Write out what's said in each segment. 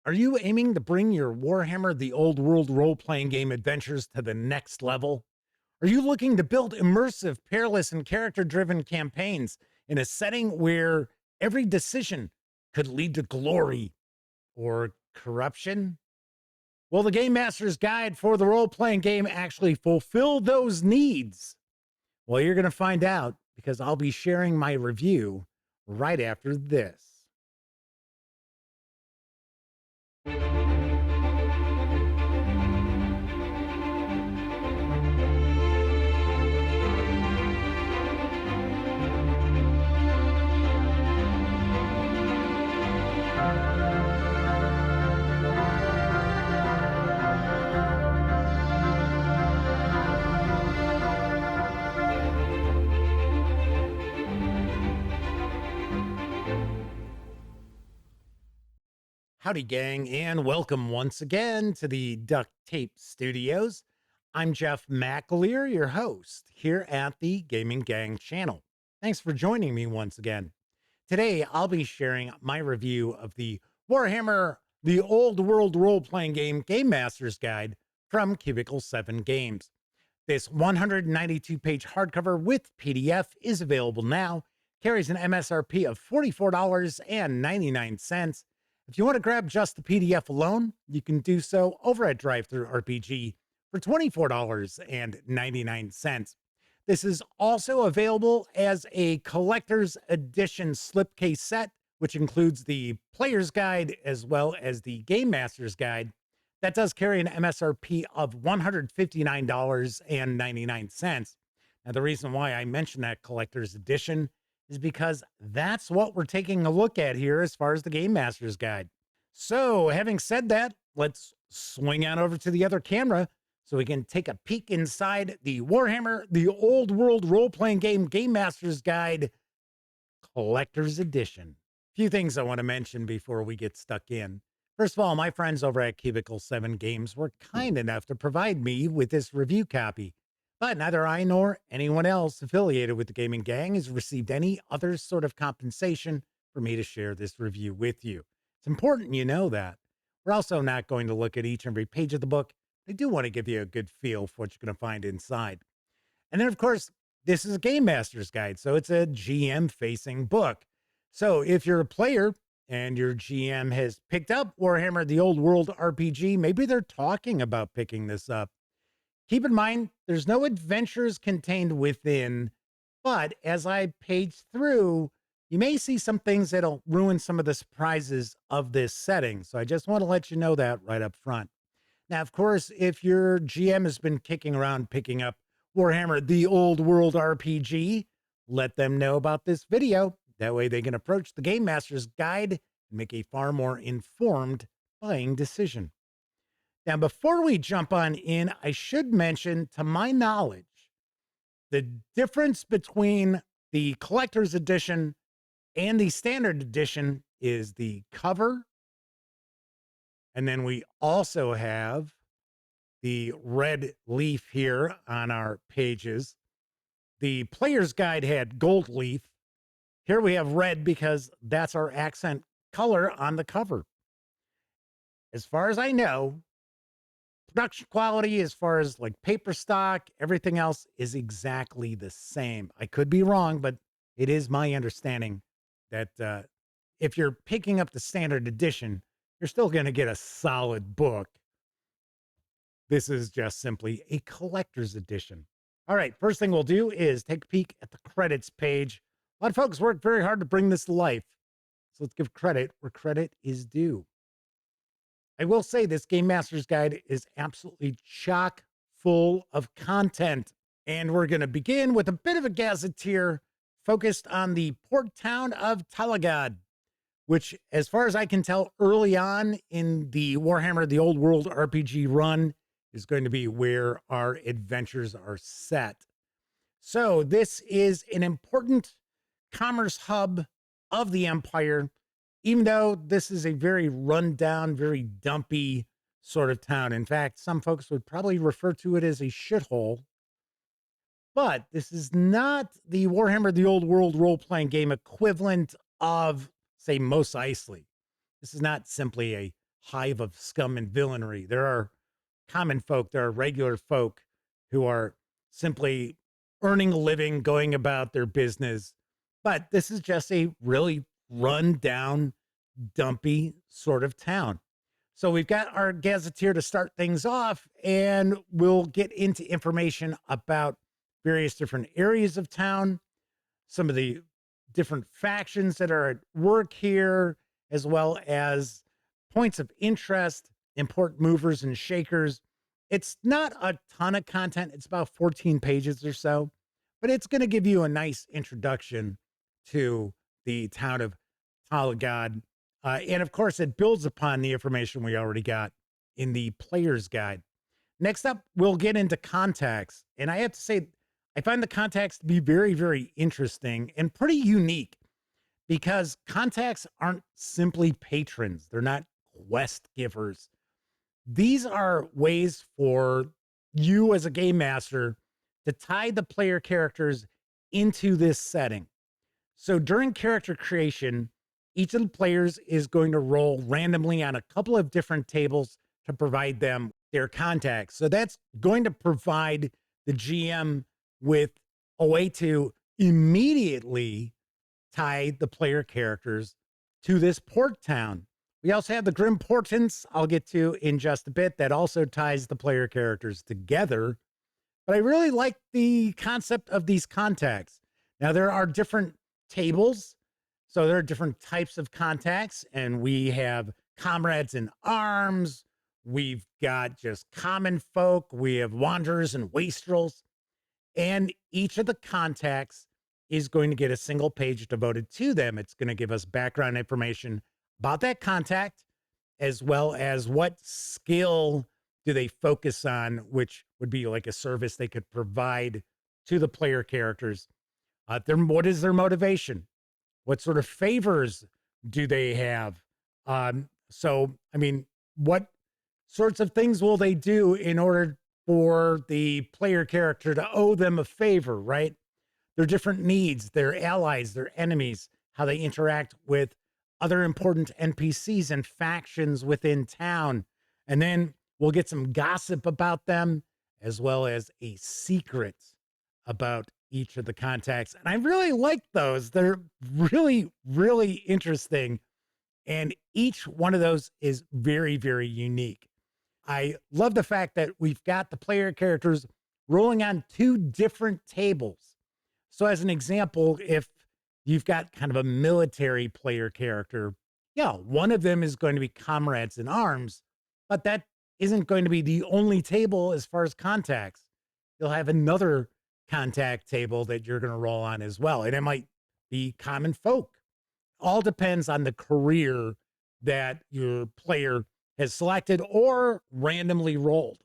Are you aiming to bring your Warhammer the Old World role-playing game adventures to the next level? Are you looking to build immersive, peerless, and character-driven campaigns in a setting where every decision could lead to glory or corruption? Will the Game Master's Guide for the role-playing game actually fulfill those needs? Well, you're going to find out because I'll be sharing my review right after this. Howdy, gang, and welcome once again to the Duct Tape Studios. I'm Jeff McAleer, your host here at the Gaming Gang channel. Thanks for joining me once again. Today, I'll be sharing my review of the Warhammer the Old World role-playing game Game Master's Guide from Cubicle 7 Games. This 192-page hardcover with PDF is available now, carries an MSRP of $44.99. If you want to grab just the PDF alone, you can do so over at DriveThruRPG for $24.99. This is also available as a collector's edition slipcase set, which includes the player's guide as well as the Game Master's Guide. That does carry an MSRP of $159.99. Now, the reason why I mention that collector's edition is because that's what we're taking a look at here as far as the Game Master's Guide. So, having said that, let's swing on over to the other camera so we can take a peek inside the Warhammer the Old World role-playing game Game Master's Guide Collector's Edition. A few things I want to mention before we get stuck in. First of all, my friends over at Cubicle 7 Games were kind enough to provide me with this review copy. But neither I nor anyone else affiliated with the Gaming Gang has received any other sort of compensation for me to share this review with you. It's important you know that. We're also not going to look at each and every page of the book. I do want to give you a good feel for what you're going to find inside. And then, of course, this is a Game Master's Guide, so it's a GM-facing book. So if you're a player and your GM has picked up Warhammer the Old World RPG, maybe they're talking about picking this up. Keep in mind, there's no adventures contained within, but as I page through, you may see some things that'll ruin some of the surprises of this setting. So I just want to let you know that right up front. Now, of course, if your GM has been kicking around picking up Warhammer the Old World RPG, let them know about this video. That way they can approach the Game Master's Guide and make a far more informed buying decision. Now, before we jump on in, I should mention, to my knowledge, the difference between the collector's edition and the standard edition is the cover. And then we also have the red leaf here on our pages. The player's guide had gold leaf. Here we have red because that's our accent color on the cover. As far as I know, production quality, as far as like paper stock, everything else is exactly the same. I could be wrong, but it is my understanding that if you're picking up the standard edition, you're still going to get a solid book. This is just simply a collector's edition. All right, first thing we'll do is take a peek at the credits page. A lot of folks worked very hard to bring this to life. So let's give credit where credit is due. I will say this Game Master's Guide is absolutely chock full of content. And we're going to begin with a bit of a gazetteer focused on the port town of Talagaad, which, as far as I can tell, early on in the Warhammer the Old World RPG run is going to be where our adventures are set. So this is an important commerce hub of the Empire, even though this is a very rundown, very dumpy sort of town. In fact, some folks would probably refer to it as a shithole. But this is not the Warhammer the Old World role-playing game equivalent of, say, Mos Eisley. This is not simply a hive of scum and villainy. There are common folk, there are regular folk who are simply earning a living, going about their business. But this is just a really run down, dumpy sort of town. So we've got our gazetteer to start things off, and we'll get into information about various different areas of town, some of the different factions that are at work here, as well as points of interest, important movers and shakers. It's not a ton of content. It's about 14 pages or so, but it's going to give you a nice introduction to the town of Talagaad. And of course, it builds upon the information we already got in the player's guide. Next up, we'll get into contacts. And I have to say, I find the contacts to be very, very interesting and pretty unique because contacts aren't simply patrons. They're not quest givers. These are ways for you as a game master to tie the player characters into this setting. So during character creation, each of the players is going to roll randomly on a couple of different tables to provide them their contacts. So that's going to provide the GM with a way to immediately tie the player characters to this port town. We also have the Grim Portents I'll get to in just a bit that also ties the player characters together. But I really like the concept of these contacts. Now, there are different tables. So there are different types of contacts, and we have comrades in arms. We've got just common folk. We have wanderers and wastrels. And each of the contacts is going to get a single page devoted to them. It's going to give us background information about that contact, as well as what skill do they focus on, which would be like a service they could provide to the player characters. What is their motivation? What sort of favors do they have? So, I mean, what sorts of things will they do in order for the player character to owe them a favor, right? Their different needs, their allies, their enemies, how they interact with other important NPCs and factions within town. And then we'll get some gossip about them, as well as a secret about each of the contacts. And I really like those. They're really, really interesting. And each one of those is very, very unique. I love the fact that we've got the player characters rolling on two different tables. So as an example, if you've got kind of a military player character, yeah, one of them is going to be comrades in arms, but that isn't going to be the only table as far as contacts. You'll have another contact table that you're going to roll on as well. And it might be common folk. All depends on the career that your player has selected or randomly rolled.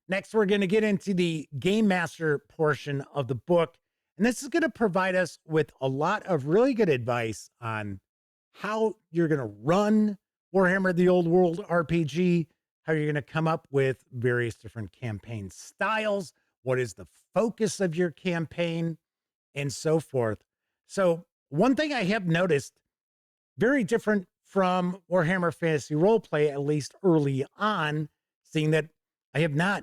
Next, we're going to get into the Game Master portion of the book. And this is going to provide us with a lot of really good advice on how you're going to run Warhammer the Old World RPG, how you're going to come up with various different campaign styles, what is the focus of your campaign, and so forth. So one thing I have noticed very different from Warhammer Fantasy Roleplay, at least early on, seeing that I have not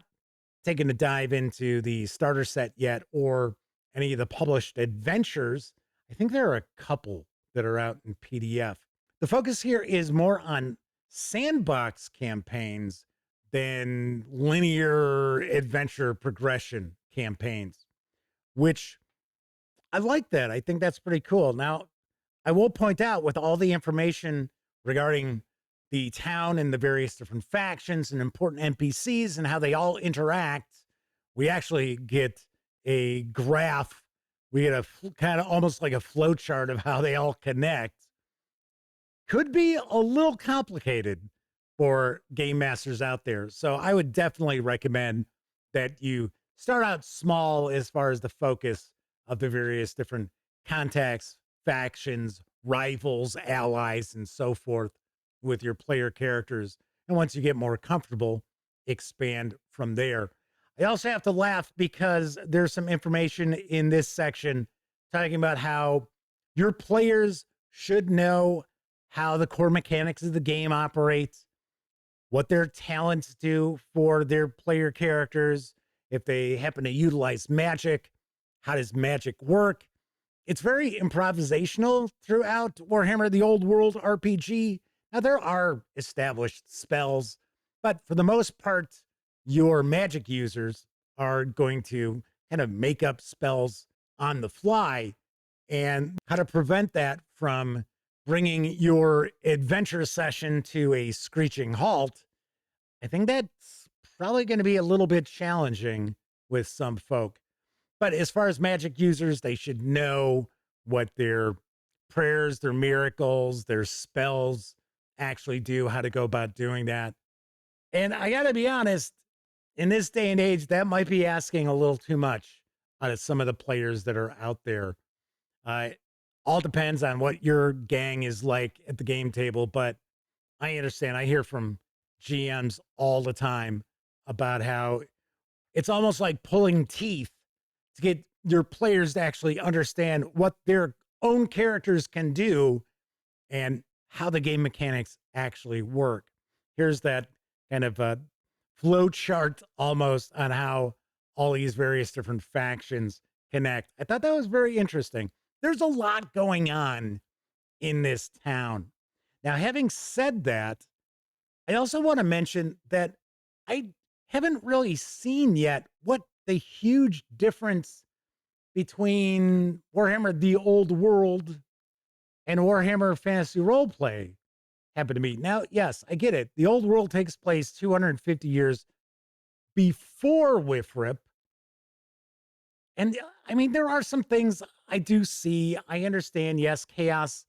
taken a dive into the starter set yet or any of the published adventures. I think there are a couple that are out in PDF. The focus here is more on sandbox campaigns than linear adventure progression campaigns, which I like that. I think that's pretty cool. Now, I will point out with all the information regarding the town and the various different factions and important NPCs and how they all interact, we actually get a graph. We get a kind of almost like a flow chart of how they all connect. Could be a little complicated for game masters out there. So I would definitely recommend that you start out small as far as the focus of the various different contacts, factions, rivals, allies, and so forth with your player characters. And once you get more comfortable, expand from there. I also have to laugh because there's some information in this section talking about how your players should know how the core mechanics of the game operates. what their talents do for their player characters, if they happen to utilize magic, how does magic work? It's very improvisational throughout Warhammer the Old World RPG. Now, there are established spells, but for the most part, your magic users are going to kind of make up spells on the fly. And how to prevent that from bringing your adventure session to a screeching halt, I think that's probably going to be a little bit challenging with some folk. But as far as magic users, they should know what their prayers, their miracles, their spells actually do, how to go about doing that. And I got to be honest, in this day and age, that might be asking a little too much out of some of the players that are out there. It all depends on what your gang is like at the game table, but I understand. I hear from GMs all the time about how it's almost like pulling teeth to get your players to actually understand what their own characters can do and how the game mechanics actually work. Here's that kind of a flow chart almost on how all these various different factions connect. I thought that was very interesting. There's a lot going on in this town. Now, having said that, I also want to mention that I haven't really seen yet what the huge difference between Warhammer the Old World and Warhammer Fantasy Roleplay happened to be. Now, yes, I get it. The Old World takes place 250 years before Wifrip. And I mean, there are some things I do see. I understand, yes, chaos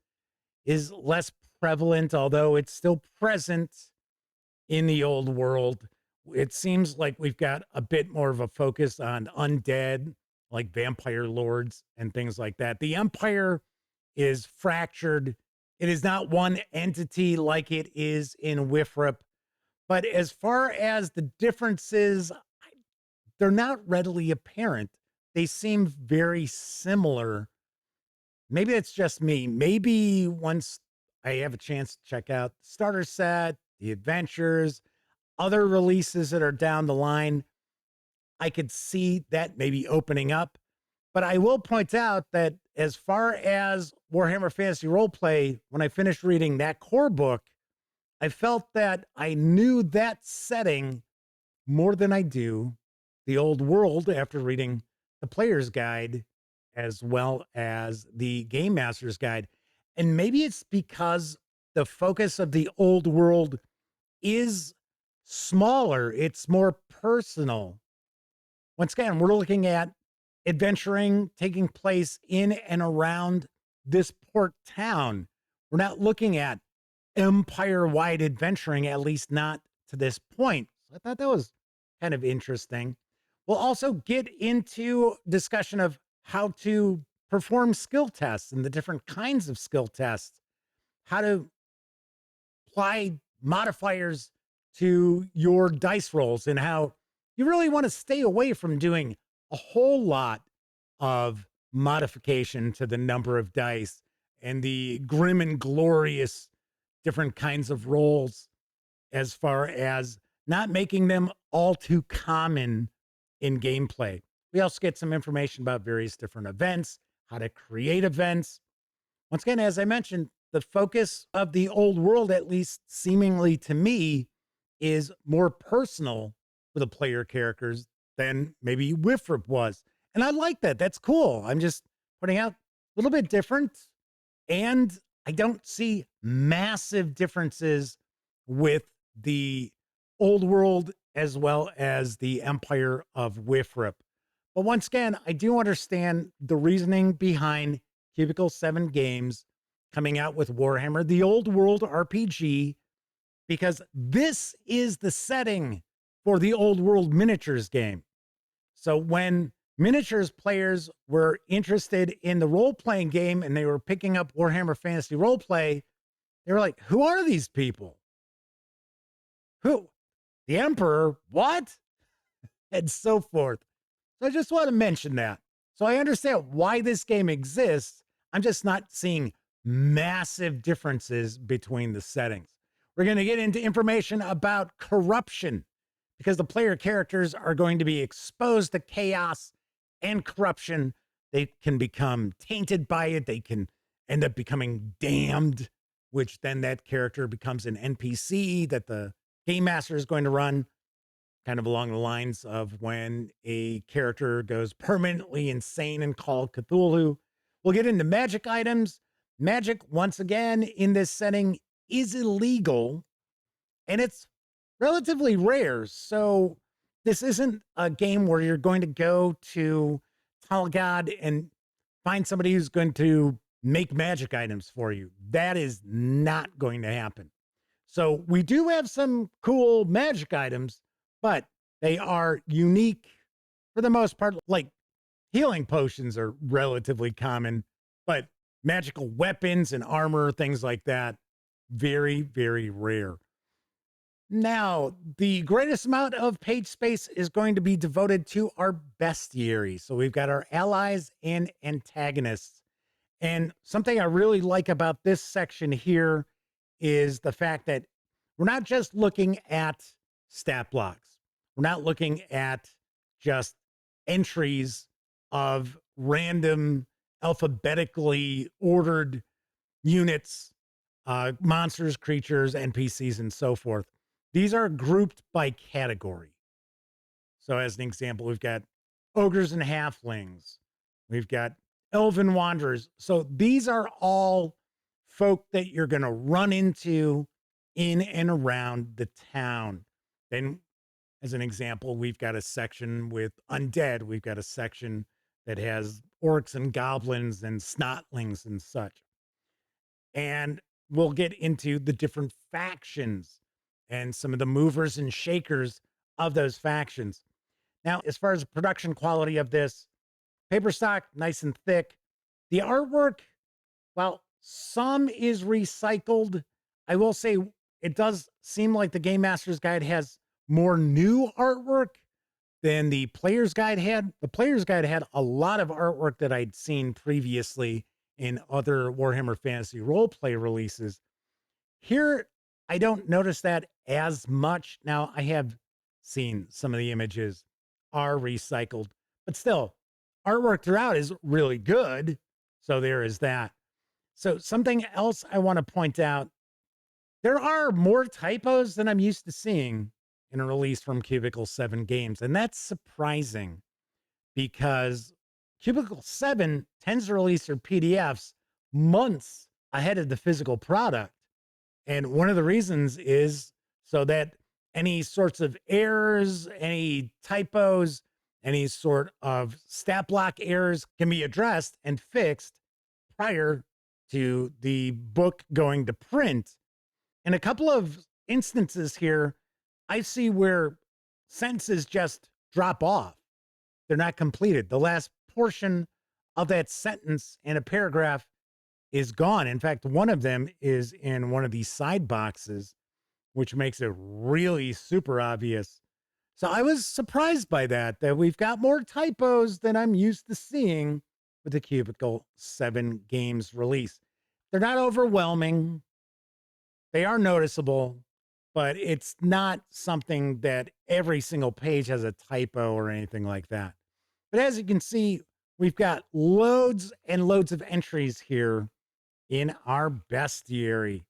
is less prevalent, although it's still present in the Old World. It seems like we've got a bit more of a focus on undead, like vampire lords and things like that. The Empire is fractured. It is not one entity like it is in Wifrip. But as far as the differences, they're not readily apparent. They seem very similar. Maybe it's just me. Maybe once I have a chance to check out the starter set, the adventures, other releases that are down the line, I could see that maybe opening up. But I will point out that as far as Warhammer Fantasy Roleplay, when I finished reading that core book, I felt that I knew that setting more than I do the Old World after reading the Player's Guide as well as the Game Master's Guide. And maybe it's because the focus of the Old World is smaller, it's more personal. Once again, we're looking at adventuring taking place in and around this port town. We're not looking at empire-wide adventuring, at least not to this point. So I thought that was kind of interesting. We'll also get into discussion of how to perform skill tests and the different kinds of skill tests, how to apply modifiers to your dice rolls, and how you really want to stay away from doing a whole lot of modification to the number of dice and the grim and glorious different kinds of rolls, as far as not making them all too common in gameplay. We also get some information about various different events, how to create events. Once again, as I mentioned, the focus of the Old World, at least seemingly to me, is more personal for the player characters than maybe Wifrip was. And I like that. That's cool. I'm just putting out a little bit different. And I don't see massive differences with the Old World as well as the Empire of Wifrip. But once again, I do understand the reasoning behind Cubicle 7 Games coming out with Warhammer, the Old World RPG, because this is the setting for the Old World miniatures game. So when miniatures players were interested in the role-playing game and they were picking up Warhammer Fantasy Roleplay, they were like, who are these people? Who? The Emperor? What? And so forth. So I just want to mention that. So I understand why this game exists. I'm just not seeing massive differences between the settings. We're going to get into information about corruption because the player characters are going to be exposed to chaos and corruption. They can become tainted by it. They can end up becoming damned, which then that character becomes an NPC that the game master is going to run, kind of along the lines of when a character goes permanently insane and Call of Cthulhu. We'll get into magic items. Magic, once again, in this setting is illegal, and it's relatively rare. So this isn't a game where you're going to go to talagaad and find somebody who's going to make magic items for you. That is not going to happen. So we do have some cool magic items, but they are unique for the most part. Like healing potions are relatively common, but magical weapons and armor, things like that, very, very rare. Now, the greatest amount of page space is going to be devoted to our bestiary. So we've got our allies and antagonists. And something I really like about this section here is the fact that we're not just looking at stat blocks. We're not looking at just entries of random alphabetically ordered units, monsters, creatures, NPCs, and so forth. These are grouped by category. So as an example, we've got ogres and halflings. We've got elven wanderers. So these are all folk that you're going to run into in and around the town. Then, as an example, we've got a section with undead. We've got a section that has orcs and goblins and snotlings and such. And we'll get into the different factions and some of the movers and shakers of those factions. Now, as far as the production quality of this, paper stock, nice and thick. The artwork, well, some is recycled. I will say it does seem like the Game Master's Guide has more new artwork than the Player's Guide had. The Player's Guide had a lot of artwork that I'd seen previously in other Warhammer Fantasy Roleplay releases. Here, I don't notice that as much. Now, I have seen some of the images are recycled, but still, artwork throughout is really good. So there is that. So something else I want to point out, there are more typos than I'm used to seeing in a release from Cubicle 7 Games. And that's surprising because Cubicle 7 tends to release their PDFs months ahead of the physical product. And one of the reasons is so that any sorts of errors, any typos, any sort of stat block errors can be addressed and fixed prior to the book going to print. In a couple of instances here, I see where sentences just drop off. They're not completed. The last portion of that sentence in a paragraph is gone. In fact, one of them is in one of these side boxes, which makes it really super obvious. So I was surprised by that we've got more typos than I'm used to seeing with the Cubicle 7 Games release. They're not overwhelming. They are noticeable, but it's not something that every single page has a typo or anything like that. But as you can see, we've got loads and loads of entries here in our bestiary.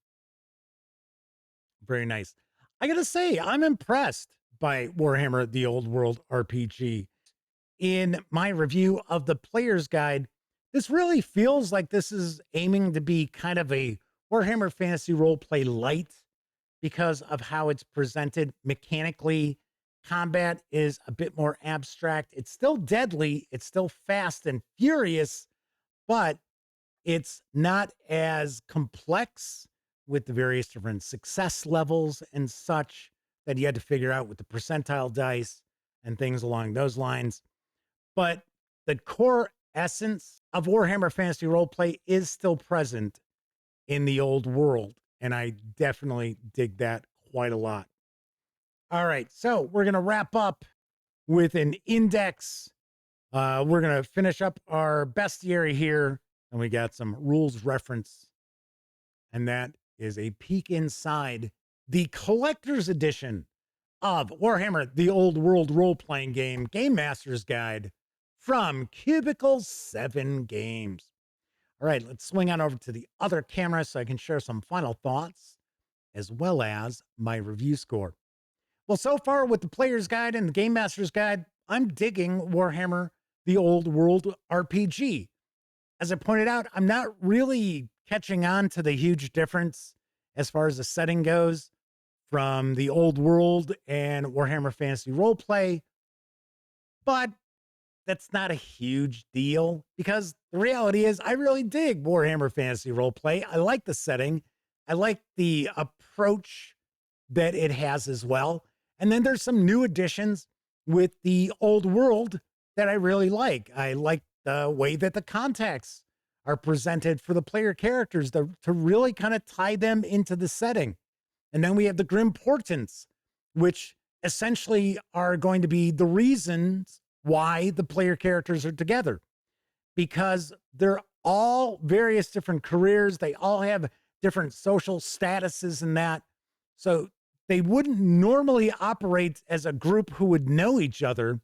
Very nice. I gotta say, I'm impressed by Warhammer The Old World RPG. In my review of the Player's Guide, this really feels like this is aiming to be kind of a Warhammer Fantasy Roleplay light because of how it's presented mechanically. Combat is a bit more abstract. It's still deadly. It's still fast and furious, but it's not as complex with the various different success levels and such that you had to figure out with the percentile dice and things along those lines. But the core essence of Warhammer Fantasy Roleplay is still present in the old world, and I definitely dig that quite a lot. All right, so we're going to wrap up with an index. We're going to finish up our bestiary here, and we got some rules reference, and that is a peek inside the collector's edition of Warhammer, the Old World role-playing game, Game Master's Guide from Cubicle 7 Games. All right, let's swing on over to the other camera so I can share some final thoughts as well as my review score. Well, so far with the Player's Guide and the Game Master's Guide, I'm digging Warhammer, the Old World RPG. As I pointed out, I'm not really catching on to the huge difference as far as the setting goes from the Old World and Warhammer Fantasy Roleplay, but that's not a huge deal because the reality is I really dig Warhammer Fantasy Roleplay. I like the setting. I like the approach that it has as well. And then there's some new additions with the Old World that I really like. I like the way that the contexts are presented for the player characters to really kind of tie them into the setting. And then we have the Grim Portents, which essentially are going to be the reasons why the player characters are together, because they're all various different careers. They all have different social statuses and that. So they wouldn't normally operate as a group who would know each other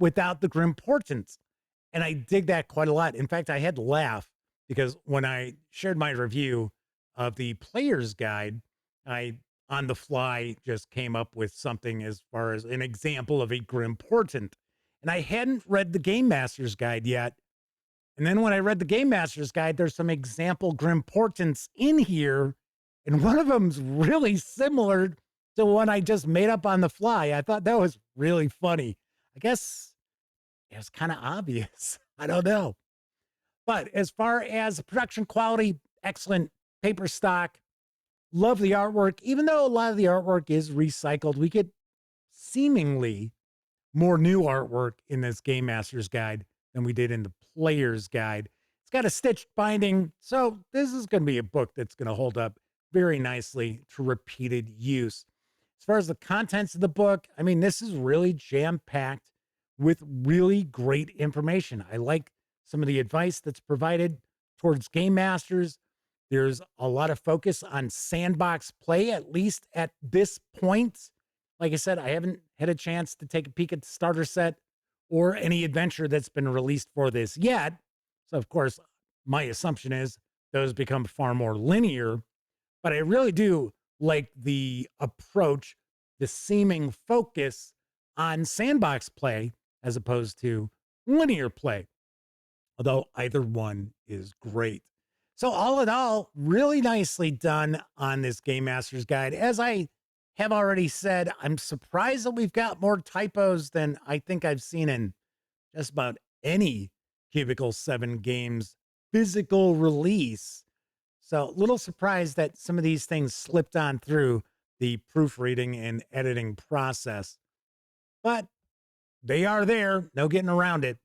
without the Grim Portents. And I dig that quite a lot. In fact, I had to laugh because when I shared my review of the Player's Guide, I on the fly just came up with something as far as an example of a Grim Portent. And I hadn't read the Game Master's Guide yet. And then when I read the Game Master's Guide, there's some example Grim Portents in here. And one of them's really similar to one I just made up on the fly. I thought that was really funny. I guess it was kind of obvious. I don't know. But as far as production quality, excellent paper stock. Love the artwork. Even though a lot of the artwork is recycled, we get seemingly more new artwork in this Game Master's Guide than we did in the Player's Guide. It's got a stitched binding, so this is going to be a book that's going to hold up very nicely to repeated use. As far as the contents of the book, I mean, this is really jam-packed with really great information. I like some of the advice that's provided towards game masters. There's a lot of focus on sandbox play, at least at this point. Like I said, I haven't had a chance to take a peek at the starter set or any adventure that's been released for this yet. So, of course, my assumption is those become far more linear. But I really do like the approach, the seeming focus on sandbox play as opposed to linear play, although either one is great. So all in all, really nicely done on this Game Master's Guide. As I have already said, I'm surprised that we've got more typos than I think I've seen in just about any Cubicle 7 Games physical release. So a little surprised that some of these things slipped on through the proofreading and editing process. But they are there, no getting around it.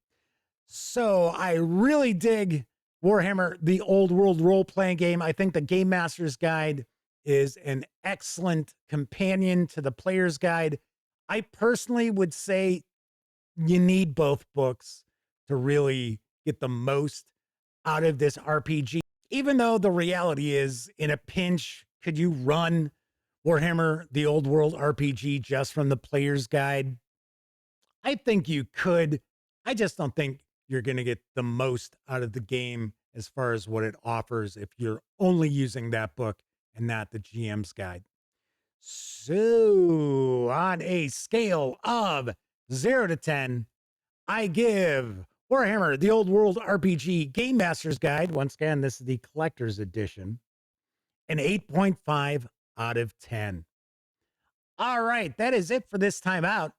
So I really dig Warhammer, the Old World role-playing game. I think the Game Master's Guide is an excellent companion to the Player's Guide. I personally would say you need both books to really get the most out of this RPG. Even though the reality is, in a pinch, could you run Warhammer, the Old World RPG just from the Player's Guide? I think you could. I just don't think you're going to get the most out of the game as far as what it offers if you're only using that book and not the GM's Guide. So, on a scale of 0 to 10, I give Warhammer, the Old World RPG Game Master's Guide, once again, this is the collector's edition, an 8.5 out of 10. All right, that is it for this time out.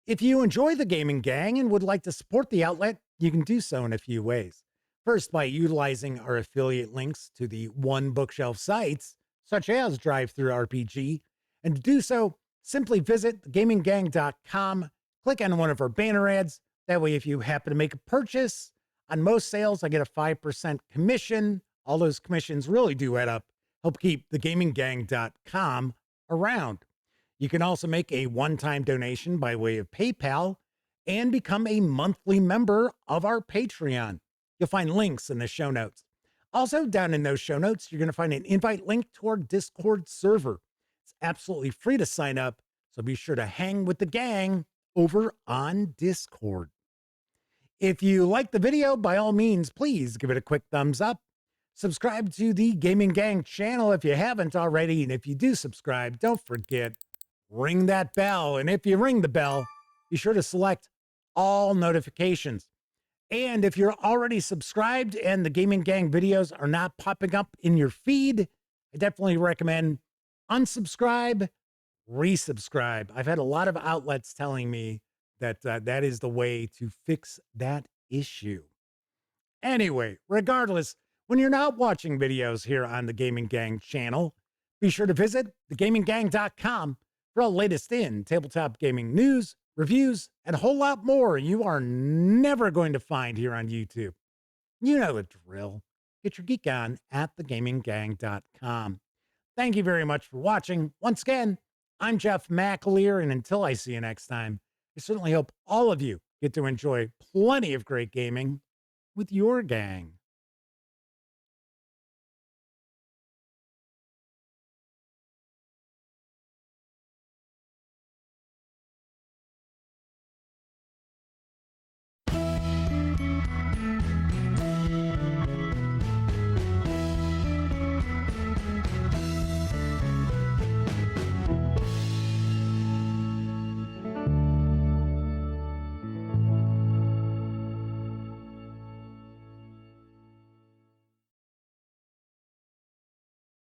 If you enjoy the Gaming Gang and would like to support the outlet, you can do so in a few ways. First, by utilizing our affiliate links to the One Bookshelf sites, such as DriveThruRPG, and to do so, simply visit gaminggang.com, click on one of our banner ads. That way, if you happen to make a purchase, on most sales, I get a 5% commission. All those commissions really do add up, help keep the gaminggang.com around. You can also make a one-time donation by way of PayPal and become a monthly member of our Patreon. You'll find links in the show notes. Also, down in those show notes, you're going to find an invite link to our Discord server. It's absolutely free to sign up, so be sure to hang with the gang over on Discord. If you like the video, by all means, please give it a quick thumbs up. Subscribe to the Gaming Gang channel if you haven't already. And if you do subscribe, don't forget, ring that bell. And if you ring the bell, be sure to select all notifications. And if you're already subscribed and the Gaming Gang videos are not popping up in your feed, I definitely recommend unsubscribe, resubscribe. I've had a lot of outlets telling me that that is the way to fix that issue. Anyway, regardless, when you're not watching videos here on the Gaming Gang channel, be sure to visit thegaminggang.com for all latest in tabletop gaming news, reviews, and a whole lot more you are never going to find here on YouTube. You know the drill. Get your geek on at thegaminggang.com. Thank you very much for watching. Once again, I'm Jeff McAleer, and until I see you next time, I certainly hope all of you get to enjoy plenty of great gaming with your gang.